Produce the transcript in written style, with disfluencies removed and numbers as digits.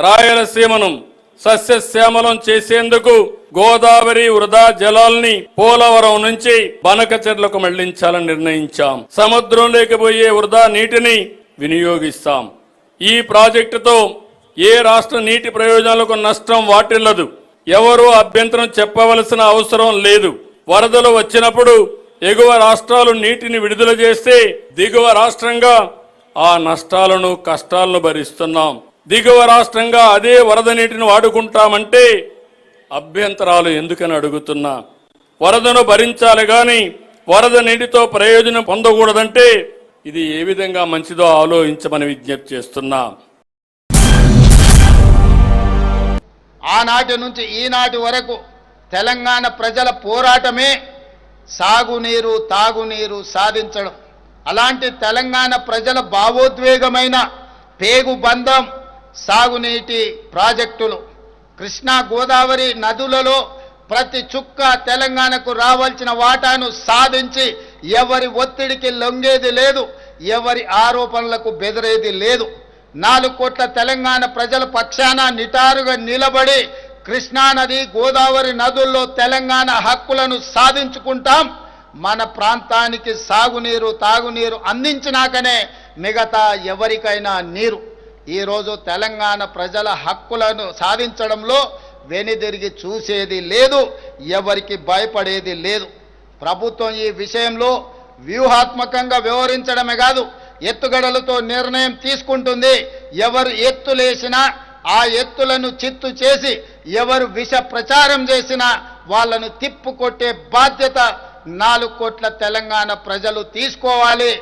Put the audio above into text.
రాయలసీమను సస్యశ్యామలం చేసేందుకు గోదావరి వృధా జలాల్ని పోలవరం నుంచి బనకచెర్లకు మళ్లించాలని నిర్ణయించాం. సముద్రంలోకి పోయే వృధా నీటిని వినియోగిస్తాం. ఈ ప్రాజెక్టుతో ఏ రాష్ట్ర నీటి ప్రయోజనాలకు నష్టం వాటిల్లదు. ఎవరూ అభ్యంతరం చెప్పవలసిన అవసరం లేదు. వరదలు వచ్చినప్పుడు ఎగువ రాష్ట్రాలు నీటిని విడుదల చేస్తే దిగువ రాష్ట్రంగా ఆ నష్టాలను కష్టాలను భరిస్తున్నాం. దిగువ రాష్ట్రంగా అదే వరద నీటిని వాడుకుంటామంటే అభ్యంతరాలు ఎందుకని అడుగుతున్నా. వరదను భరించాలి గాని వరద నీటితో ప్రయోజనం పొందకూడదంటే ఇది ఏ విధంగా మంచిదో ఆలోచించమని విజ్ఞప్తి చేస్తున్నా. ఆనాటి నుంచి ఈనాటి వరకు తెలంగాణ ప్రజల పోరాటమే సాగునీరు తాగునీరు సాధించడం. అలాంటి తెలంగాణ ప్రజల భావోద్వేగమైన పేగుబంధం సాగునీటి ప్రాజెక్టులు. కృష్ణా గోదావరి నదులలో ప్రతి చుక్క తెలంగాణకు రావాల్సిన వాటాను సాధించి ఎవరి ఒత్తిడికి లొంగేది లేదు, ఎవరి ఆరోపణలకు బెదిరేది లేదు. 4 కోట్ల తెలంగాణ ప్రజల పక్షాన నిటారుగా నిలబడి కృష్ణానది గోదావరి నదుల్లో తెలంగాణ హక్కులను సాధించుకుంటాం. మన ప్రాంతానికి సాగునీరు తాగునీరు అందించినాకనే మిగతా ఎవరికైనా నీరు. ఈరోజు తెలంగాణ ప్రజల హక్కులను సాధించడంలో వెనుదిరిగి చూసేది లేదు, ఎవరికి భయపడేది లేదు. ప్రభుత్వం ఈ విషయంలో వ్యూహాత్మకంగా వ్యవహరించడమే కాదు, ఎత్తుగడలతో నిర్ణయం తీసుకుంటుంది. ఎవరు ఎత్తులేసినా ఆ ఎత్తులను చిత్తు చేసి ఎవరు విష ప్రచారం చేసినా వాళ్ళను తిప్పుకొట్టే బాధ్యత 4 కోట్ల తెలంగాణ ప్రజలు తీసుకోవాలి.